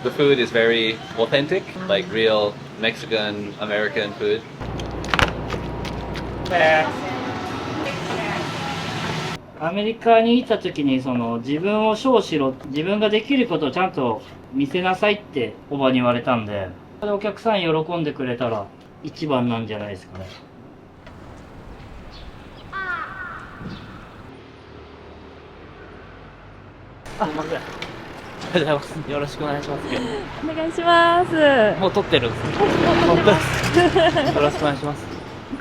The food is very authentic, like real Mexican American food. アメリカにいた時に自分をショーしろ、自分ができることをちゃんと見せなさいっておばに言われたんで、お客さん喜んでくれたら一番なんじゃないですかね。あ、すいません。ありがとうございます。よろしくお願いします。お願いします。もう撮ってるんです。本当です。よろしくお願いします。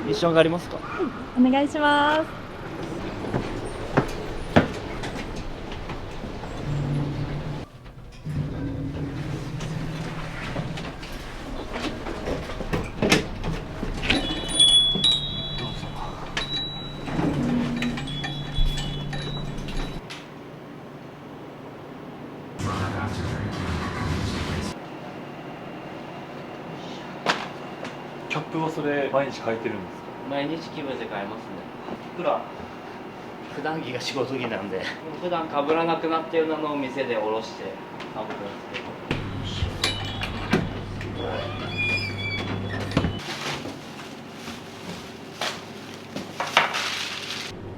ミッションがありますか？お願いします。キャップはそれ毎日履いてるんですか？毎日気分で買えますね。いくら普段着が仕事着なんで、普段被らなくなったようなのを店で下ろして被るんです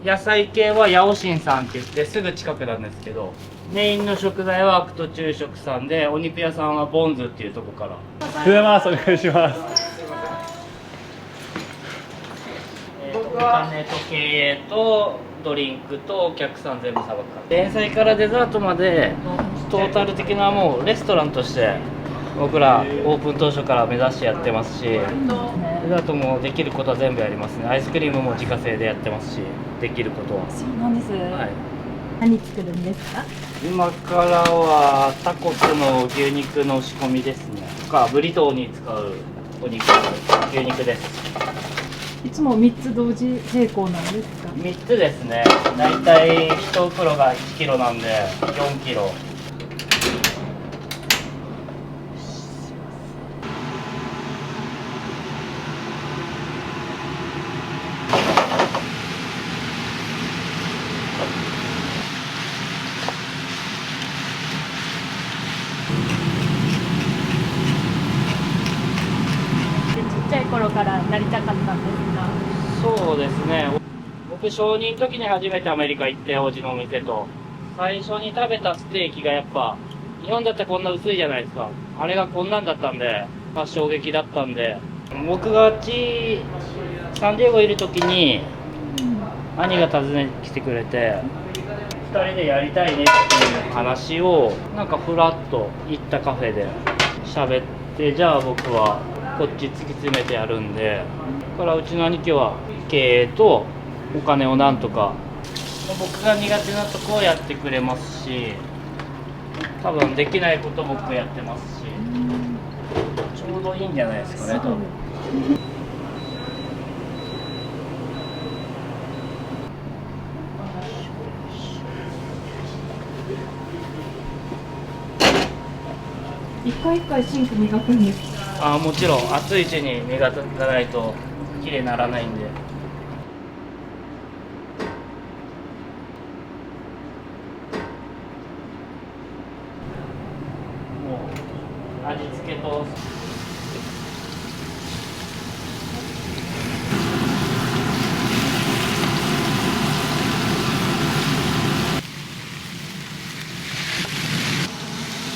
けど。野菜系はヤオシンさんって言ってすぐ近くなんですけど、メインの食材はアクト昼食さんで、お肉屋さんはボンズっていうとこから。おはようございます。お願いします。お金と経営とドリンクとお客さん全部さばくから前菜からデザートまでトータル的なもうレストランとして僕らオープン当初から目指してやってますし、デザートもできることは全部やりますね。アイスクリームも自家製でやってますし、できることは。そうなんです。はい、何作るんですか？今からはタコスの牛肉の仕込みですね。とかブリトーに使うお肉、牛肉です。いつも3つ同時並行なんですか？3つですね。だいたい1袋が1キロなんで4キロ。ちっちゃい頃からなりたかったんですか？そうですね。僕小2の時に初めてアメリカ行って、おじのお店と最初に食べたステーキがやっぱ日本だったらこんな薄いじゃないですか。あれがこんなんだったんで、衝撃だったんで、僕がサンディエゴいる時に兄が訪ねてきてくれて、2人でやりたいねっていう話をなんかフラッと行ったカフェで喋って、じゃあ僕はこっち突き詰めてやるんで、だからうちの兄貴は経営とお金をなんとか、僕が苦手なとこをやってくれますし、多分できないこと僕やってますし、ちょうどいいんじゃないですかね、多分。一回一回シンク磨くんですか？もちろん熱いうちに磨かないと綺麗にならないんで。もう味付けと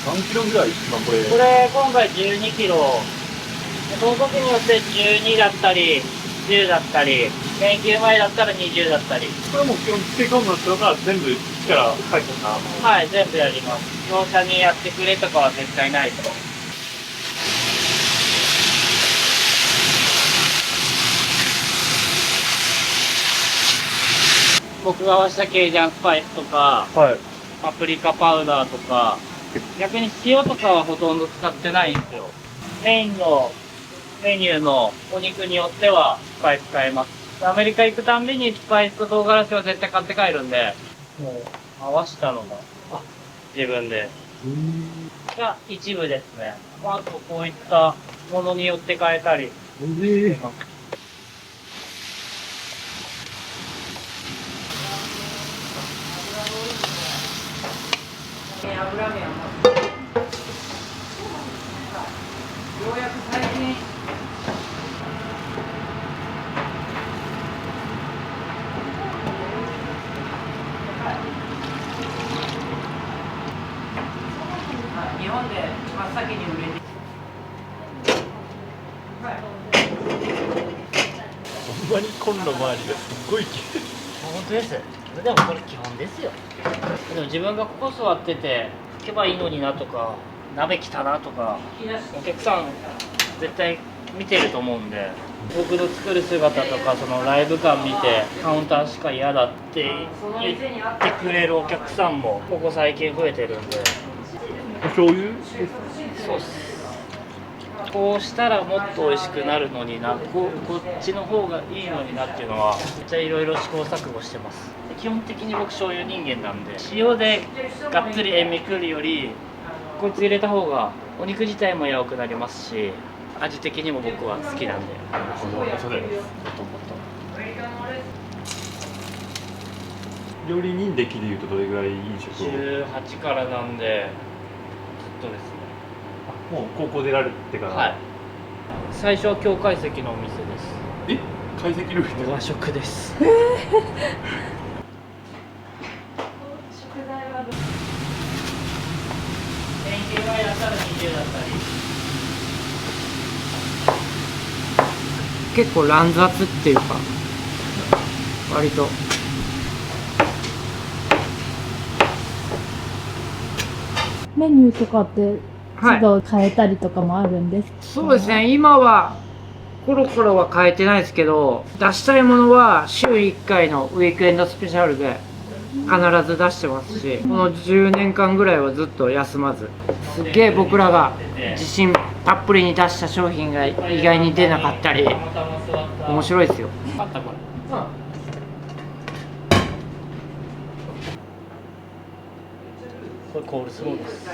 何キロぐらい今これ？これ今回12キロ。その時によって12だったり10だったり、研究前だったら20だったり。これも基本漬け込むのが全部力入ってた。はい、全部やります。業者にやってくれとかは絶対ないと。僕が合わせたケイジャンスパイスとか、はい。パプリカパウダーとか、逆に塩とかはほとんど使ってないんですよ。メインのメニューのお肉によってはスパイス使えます。アメリカ行くたんびにスパイスと唐辛子は絶対買って帰るんで、もう合わせたのが自分で。が一部ですね。あとこういったものによって変えたり。油麺はようやく最近日本で真っ先に売れてほんまにコンロ周りがすっごい綺麗。本当です。それでもこれ基本ですよ。でも自分がここ座ってて拭けばいいのになとか鍋来たなとかお客さん絶対見てると思うんで、僕の作る姿とかそのライブ感見てカウンターしか嫌だって言ってくれるお客さんもここ最近増えてるんで。お醤油？そうっす。こうしたらもっと美味しくなるのにな、こっちの方がいいのになっていうのはめっちゃいろいろ試行錯誤してます。基本的に僕醤油人間なんで、塩でがっつり塩味くるよりこいつ入れた方がお肉自体も柔らかくなりますし、味的にも僕は好きなんで。料理人歴でいうとどれぐらい飲食を18からなんでずっとですね。もう高校出られてから、はい。最初は京懐石のお店です。え、懐石料理って和食です。食材はどう1000倍だったら20だったり。結構乱雑っていうか割とメニューとかってはい都度変えたりとかもあるんですか？そうですね、今はコロコロは変えてないですけど、出したいものは週1回のウィークエンドスペシャルで必ず出してますし、この10年間ぐらいはずっと休まず、すっげえ僕らが自信たっぷりに出した商品が意外に出なかったり、面白いですよ。これコールスローです。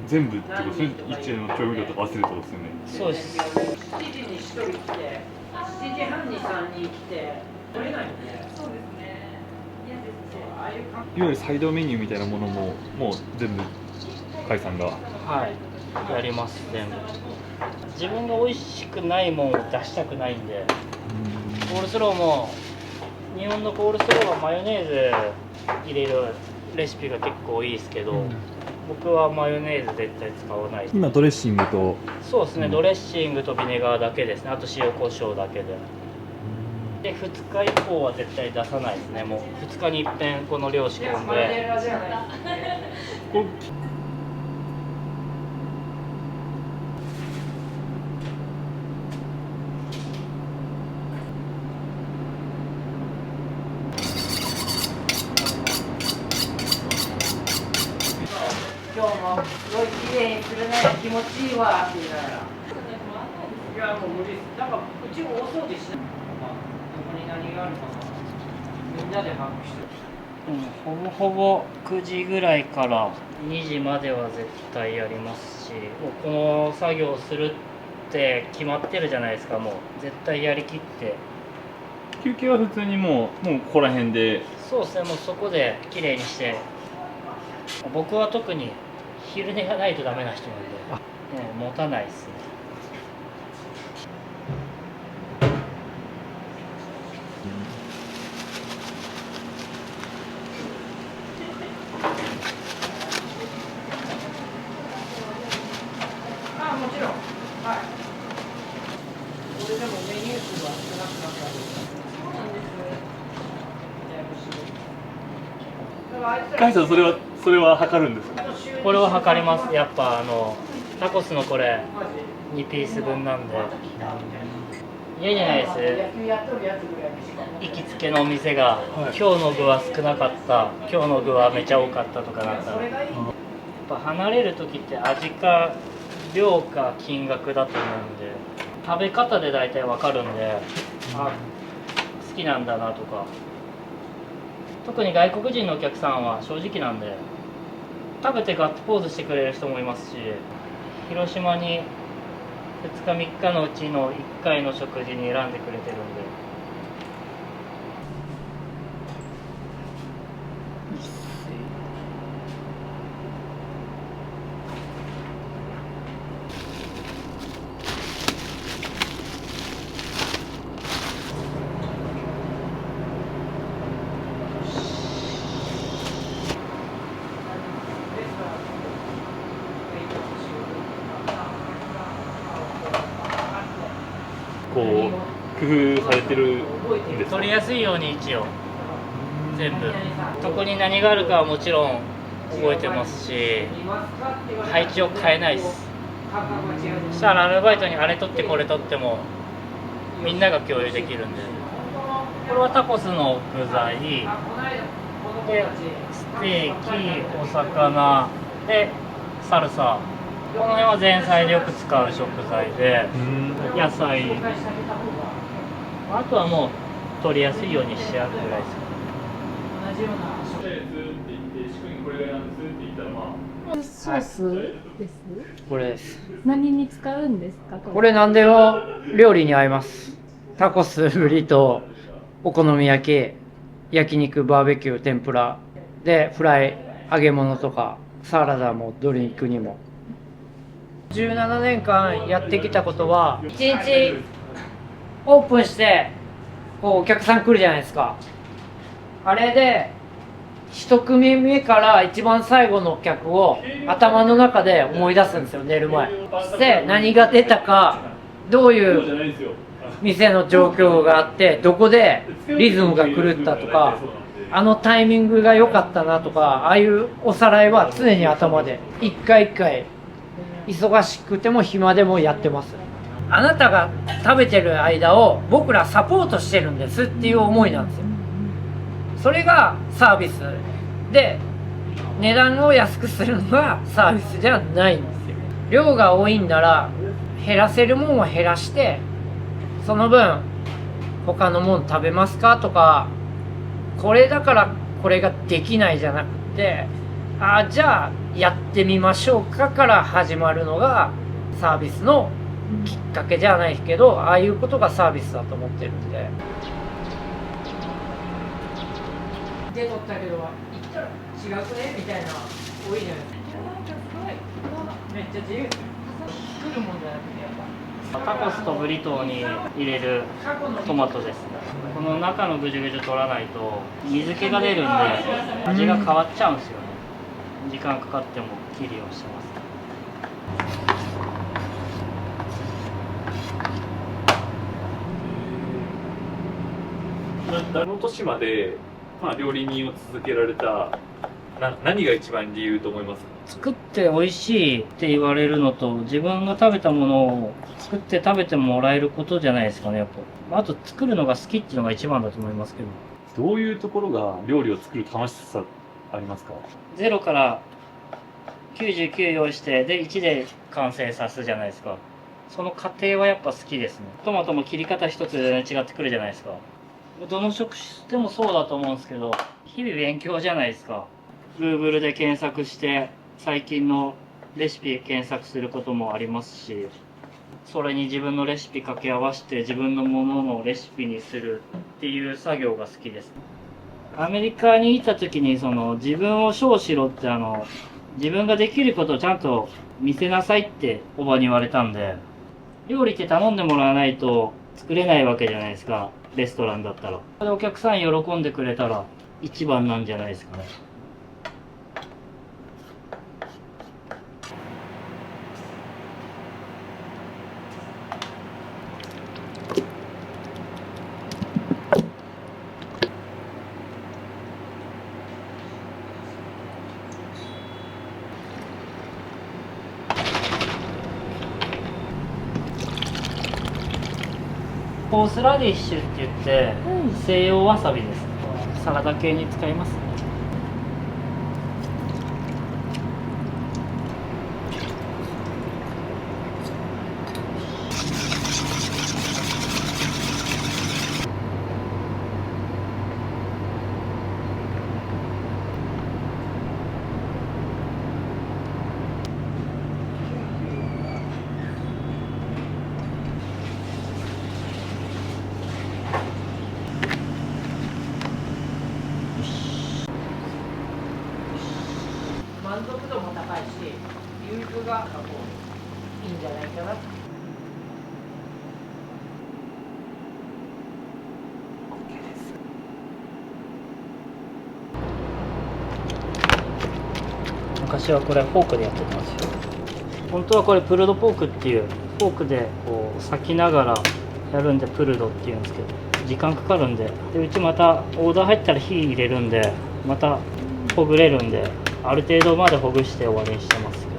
全部ってことですね。一円の調味料とか忘れるってことですよね。そうです。7時に1人来て、7時半に3人来て、取れないんで。そうですね。いわゆるサイドメニューみたいなものももう全部甲斐さんが。はい、やります全部。自分が美味しくないもんを出したくないんで、コールスローも日本のコールスローはマヨネーズ入れるレシピが結構多いですけど、僕はマヨネーズ絶対使わない。今ドレッシングと。そうですね、ドレッシングとビネガーだけですね。あと塩コショウだけで。で2日以降は絶対出さないですね。もう2日に一遍この量仕込んで。今日もすごい綺麗にするね、気持ちいいわって言いながら。いやもう無理です。なんかうちも大掃除しない。どこに何があるかな。みんなで把握してる。ほぼほぼ9時ぐらいから2時までは絶対やりますし、もうこの作業するって決まってるじゃないですか。もう絶対やりきって。休憩は普通にもうここら辺で。そうですね、もうそこで綺麗にして。僕は特に昼寝がないとダメな人なんで、ね、持たないですね。あ、もちろん。はい。これでもメニュー数は少なくなったり。そうなんですね。甲斐さんそれは測るんですか。これを測ります。やっぱタコスのこれ2ピース分なんで。家じゃないです。行きつけのお店が、今日の具は少なかった、今日の具はめちゃ多かったとかなったら、やっぱ離れる時って味か量か金額だと思うんで、食べ方で大体わかるんで、あ、好きなんだなとか。特に外国人のお客さんは正直なんで、食べてガッツポーズしてくれる人もいますし、広島に2日3日のうちの1回の食事に選んでくれてるんで。夫されてるんですか？取りやすいように一応全部どこに何があるかはもちろん覚えてますし、配置を変えないです。そしたらアルバイトにあれ取ってこれ取ってもみんなが共有できるんで。これはタコスの具材で、ステーキ、お魚でサルサ、この辺は前菜でよく使う食材で、野菜、あとはもう取りやすいようにしてあるぐらいですか。ソースです。これです。何に使うんですか？これ何でも料理に合います。タコス、ブリトー、お好み焼き、焼肉、バーベキュー、天ぷらでフライ、揚げ物とかサラダもドリンクにも。17年間やってきたことは、1日オープンしてこうお客さん来るじゃないですか。あれで1組目から一番最後のお客を頭の中で思い出すんですよ、寝る前で。何が出たか、どういう店の状況があって、どこでリズムが狂ったとか、あのタイミングが良かったなとか、ああいうおさらいは常に頭で一回一回忙しくても暇でもやってます。あなたが食べてる間を僕らサポートしてるんですっていう思いなんですよ。それがサービスで、値段を安くするのがサービスじゃないんですよ。量が多いんなら減らせるもんは減らして、その分他のもん食べますかとか、これだからこれができないじゃなくて、じゃあやってみましょうかから始まるのがサービスのきっかけじゃないけど、ああいうことがサービスだと思ってるんで。で取ったけど、行ったら違くねみたいな多いじゃないですか。なんかすごいめっちゃ自由。作るもんじゃなくて、やっぱタコスとブリトーに入れるトマトです。この中のぐじゅぐじゅ取らないと水気が出るんで味が変わっちゃうんですよね。時間かかっても切るようにしてます。この年まで、料理人を続けられた何が一番理由と思いますか？作って美味しいって言われるのと、自分が食べたものを作って食べてもらえることじゃないですかね、やっぱ。あと作るのが好きっていうのが一番だと思いますけど。どういうところが料理を作る楽しさありますか0から99用意して、で1で完成さすじゃないですか。その過程はやっぱ好きですね。トマトも切り方一つで全然違ってくるじゃないですか。どの職種でもそうだと思うんですけど、日々勉強じゃないですか。Google で検索して最近のレシピ検索することもありますし、それに自分のレシピ掛け合わせて自分のもののレシピにするっていう作業が好きです。アメリカに行った時に自分をショーしろって自分ができることをちゃんと見せなさいっておばに言われたんで、料理って頼んでもらわないと作れないわけじゃないですか、レストランだったら。お客さん喜んでくれたら一番なんじゃないですかね。ホースラディッシュって言って、西洋わさびです。サラダ系に使いますね。満足度も高いし、流通がいいんじゃないかな。昔はこれフォークでやってたんですよ。本当はこれプルドポークっていうフォークでこう裂きながらやるんでプルドっていうんですけど、時間かかるんで、うちまたオーダー入ったら火入れるんで、またほぐれるんで、ある程度までほぐして終わりにしてますけど。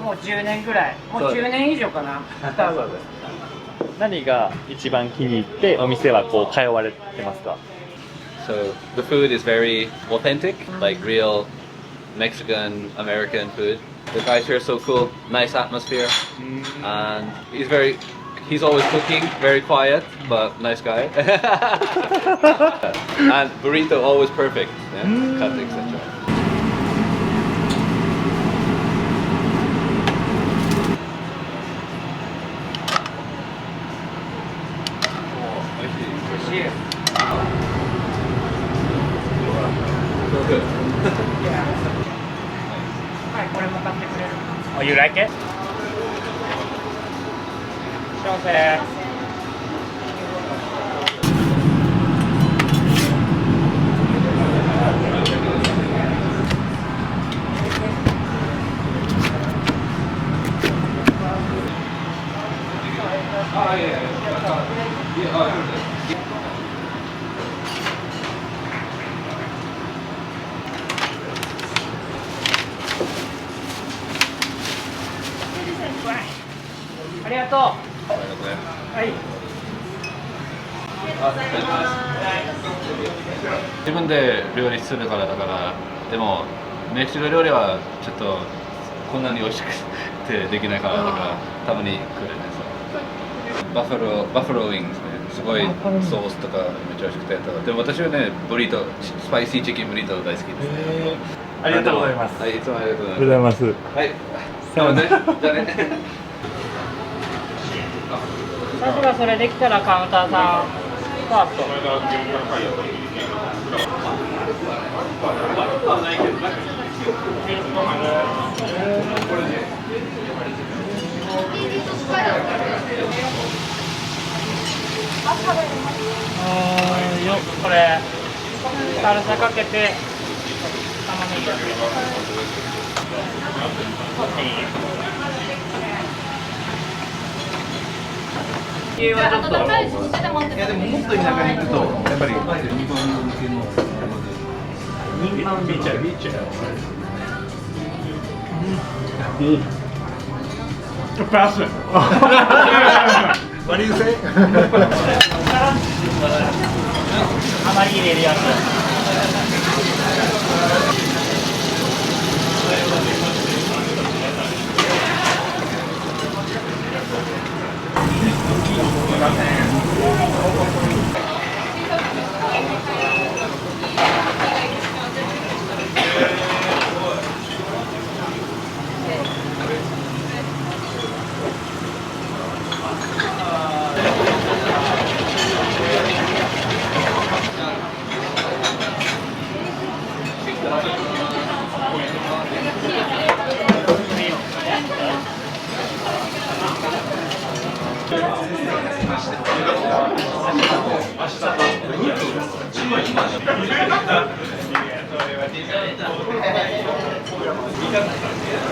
もう10年ぐらい、もう10年以上かな。多分。何が一番気に入ってお店はこう通われてますか？ So the food is very authentic, like real Mexican American food. The guys here are so cool, nice atmosphere, and he's always cooking, very quiet, but nice guy. And burrito always perfect, yeah? Cut, etc. Oh, you like it? 幸せ。ありがとう。はい。自分で料理するからだから、でもメキシコ料理はちょっとこんなに美味しくてできないからだからたまに来るね。バファローウィングスね、すごいソースとかめっちゃ美味しくて、でも私はねブリトー、スパイシーチキンブリトー大好きです。ありがとうございます。はい、いつもありがとうございます。はい。じゃあね。さすがそれできたらカウンターさんファースト。よこれサルサかけて玉ねぎだけ。はちょっといやでももっと田舎に行くとやっぱり日本向けの What do you say? あまり入れるやつ。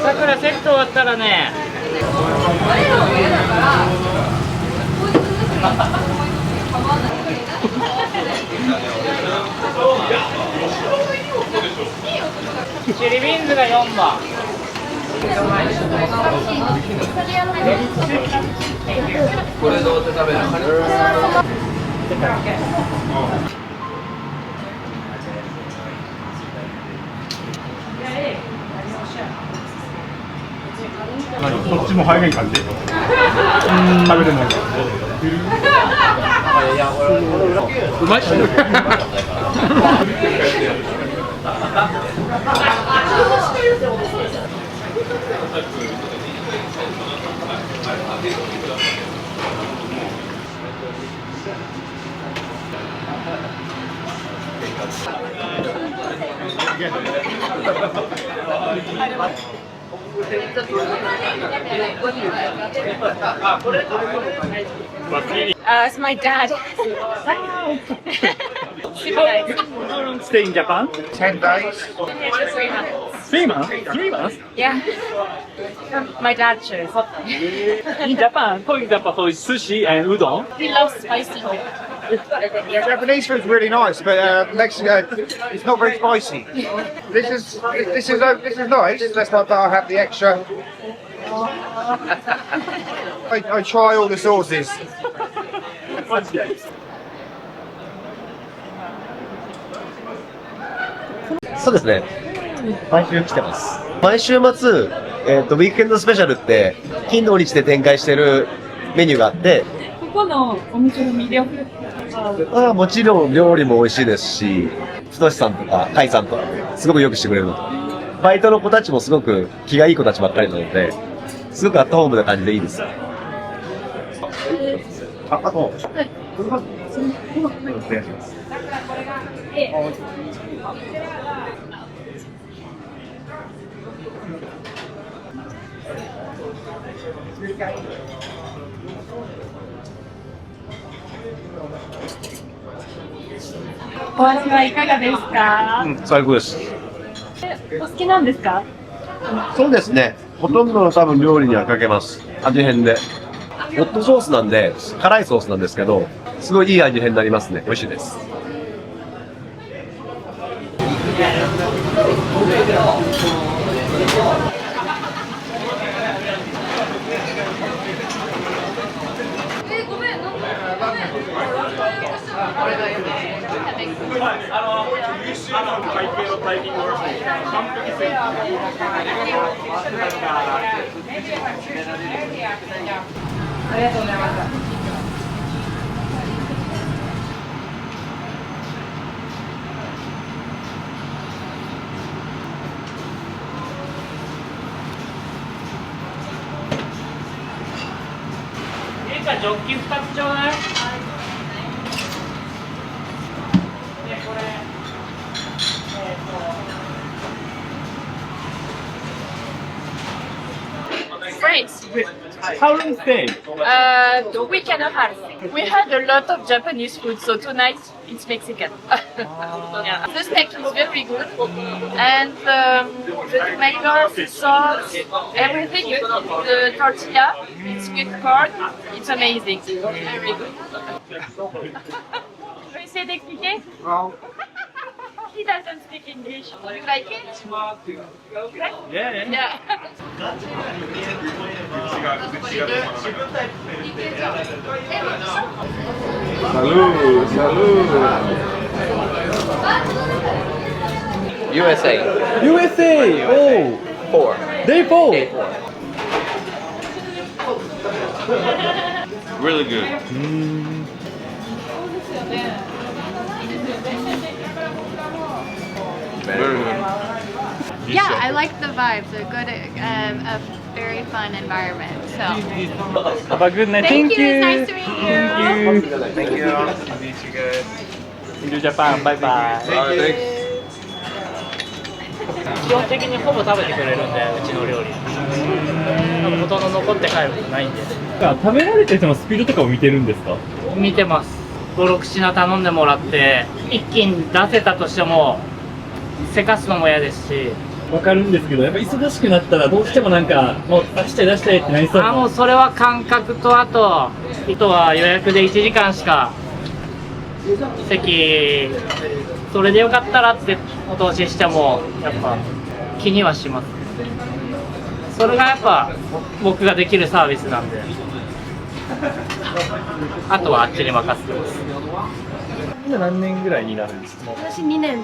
さくらセット終わったらね。チリビーンズが4番。これどうやって食べるの？こっちも早い感じ。食べれない。うまいっすね。It's my dad. Super nice. Stay in Japan? 10 days. Been here for 3 months. 3 months? 3 months? Yeah. My dad chose. In Japan, for example, for sushi and udon. He loves spicy food. Japanese food's really nice, but Mexico, it's not very spicy. This is nice. Let's not have the extra. I try all the sauces. そうですね。毎週来てます。毎週末、ウィークエンドスペシャルって、金土日で展開してるメニューがあって、ここのお店の魅力もちろん料理も美味しいですし、太さんとか甲斐さんとかすごくよくしてくれるのと、バイトの子たちもすごく気がいい子たちばっかりなので、すごくアットホームな感じでいいです。お味はいかがですか？最高です。お好きなんですか？そうですね。ほとんどの多分料理にはかけます。味変で。ホットソースなんで、辛いソースなんですけど、すごいいい味変になりますね。美味しいです。会計のタイミングは完璧すぎる。ありがとうございます。いいか、ジョッキ2つちょうだい。で、これ、France. How long stay? The week and a half. We had a lot of Japanese food, so tonight it's Mexican. Yeah. The steak is very good, and the tomatoes, the sauce, everything. The tortilla, it's good corn. It's amazing. Very good. Je vais essayer d'expliquer. he doesn't speak English. Do you like it? Yeah. Yeah. Salud, salud. USA. USA! Oh! 4. Day 4! Really good. Very good. Yeah, I like the vibes. A good, a very fun environment. So Have a good night. thank you. It's nice to meet you. Thank you. See you Japan. Bye bye. 基本的にほぼ食べてくれるんで、うちの料理。ほとんど残って帰ることないんで。食べられてる人のスピードとかを見てるんですか？見てます。5、6品頼んでもらって、一気に出せたとしても、せかすのも嫌ですし。わかるんですけど、やっぱ忙しくなったらどうしてもなんかもう出したいってなりそうな。もうそれは感覚と、あとは予約で1時間しか席、それでよかったらってお通ししてもやっぱ気にはします。それがやっぱ僕ができるサービスなんで、あとはあっちに任せてます。今何年ぐらいになるんですか？私2年。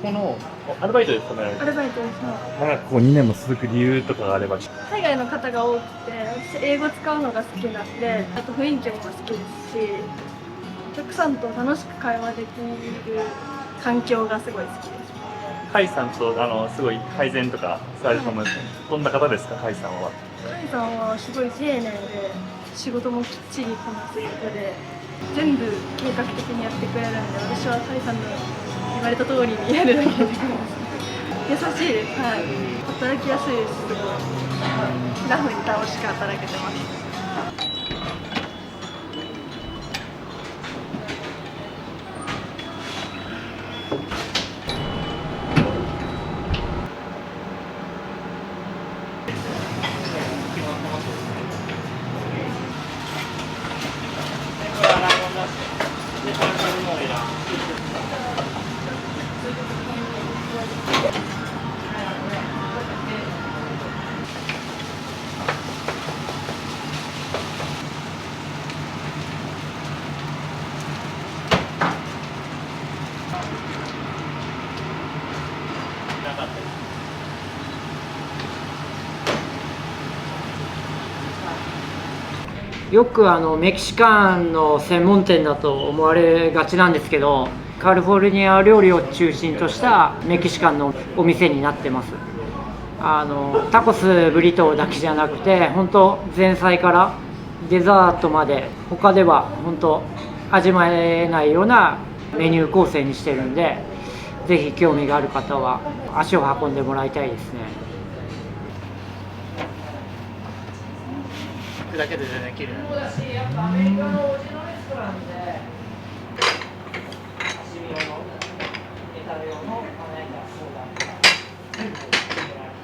このアルバイトですかね？アルバイトです。なんかここ2年も続く理由とかがあれば。海外の方が多くて、私英語使うのが好きなんで、あと雰囲気も好きですし、お客さんと楽しく会話できる環境がすごい好きです。カイさんとすごい改善とかされると思いますね。どんな方ですか、カイさんは？カイさんはすごい丁寧で、仕事もきっちりこなす人で、全部計画的にやってくれるんで、私はカイさんの言われた通りにやるだけでできます。優しいです。はい。働きやすいです。すごい。ラフに楽しく働けてます。よくメキシカンの専門店だと思われがちなんですけど、カリフォルニア料理を中心としたメキシカンのお店になってます。タコスブリトーだけじゃなくて、本当前菜からデザートまで他では本当味わえないようなメニュー構成にしてるんで、ぜひ興味がある方は足を運んでもらいたいですね。だけで全然綺麗。そうだし、やっぱアメリカのおじのレストランで刺身用のネタ用のまな板ソーダ全部作ってもらっ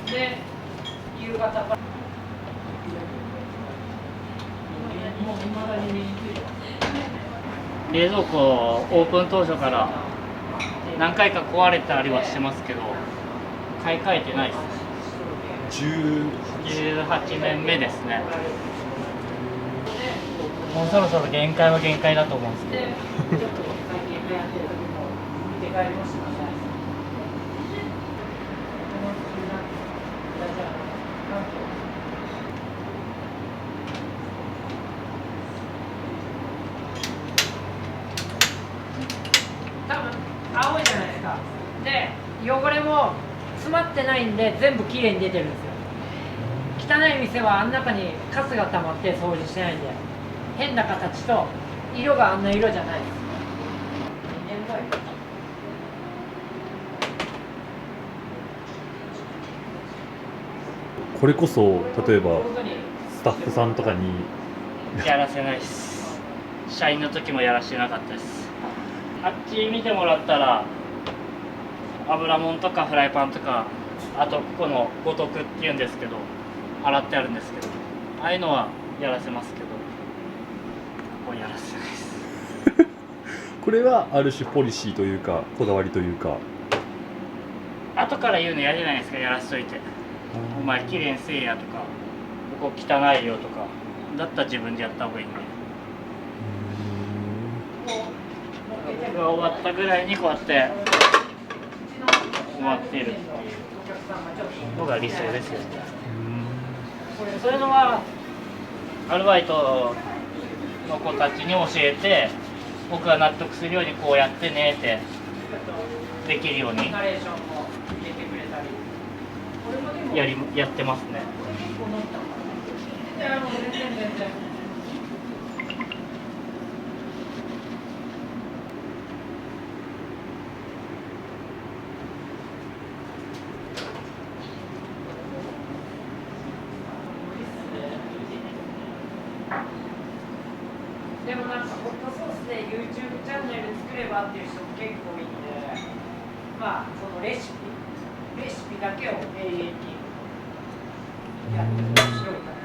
て、で夕方からもう未だに目についてます。冷蔵庫オープン当初から何回か壊れたりはしてますけど、買い替えてないです。18年目ですね。もうそろそろ限界は限界だと思うんですけど。多分青いじゃないですか。で、汚れも詰まってないんで全部きれいに出てるんですよ。汚い店はあん中にカスが溜まって掃除してないんで、変な形と色があんな色じゃないです。これこそ例えばスタッフさんとかにやらせないです。社員の時もやらしてなかったです。あっち見てもらったら油もんとかフライパンとか、あとここの五徳っていうんですけど洗ってあるんですけど、ああいうのはやらせますけど、ここやらせないです。これはある種ポリシーというかこだわりというか。後から言うの嫌じゃないですか、やらしといて。お前綺麗にせえやとか、ここ汚いよとか、だったら自分でやった方がいいんで。僕が終わったぐらいにこうやって終わってるっていうのが理想ですよね。そういうのはアルバイトの子たちに教えて、僕が納得するようにこうやってねってできるようにやってますね。でもなんかホットソースで YouTube チャンネル作ればっていう人も結構いて、まあそのレシピだけを永遠にやって面白いから。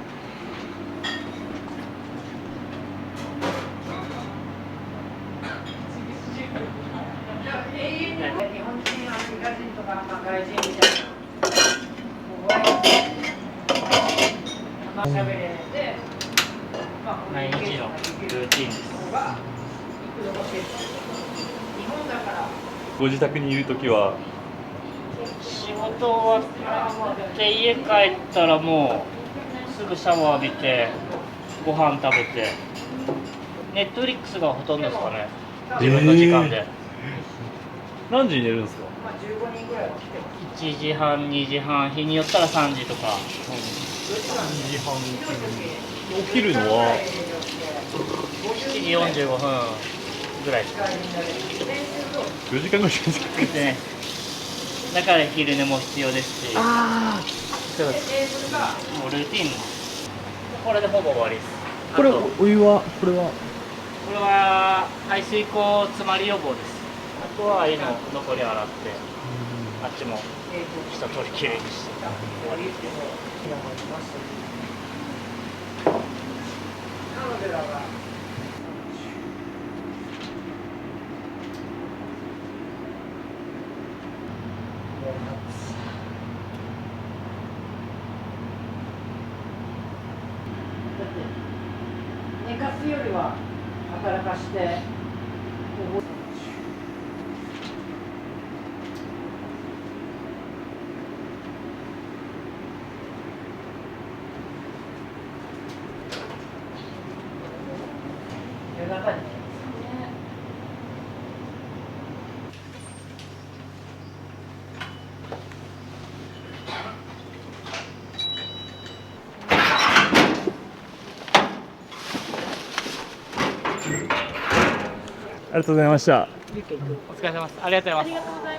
永遠に日本人、アメリカ人とか、まあ、外人みたいな、もう喋れて、毎日のルーティンです。ご自宅にいるときは仕事終わって家帰ったらもうすぐシャワー浴びてご飯食べて、ネットフリックスがほとんどですかね、自分の時間で。何時に寝るんですか1時半2時半、日によったら3時とか。？2時半起きるのは7時45分ぐらいですか。4時間ぐらいですね。だから昼寝も必要ですし。ああ、そうです。もうルーティン。これでほぼ終わりです。これあとお湯はこれはこれは排水口詰まり予防です。あとは湯の残り洗って、あっちも一通りきれいにして終わりです。寝かすよりは働かして夜中にありがとうございました。お疲れ様です。ありがとうございます。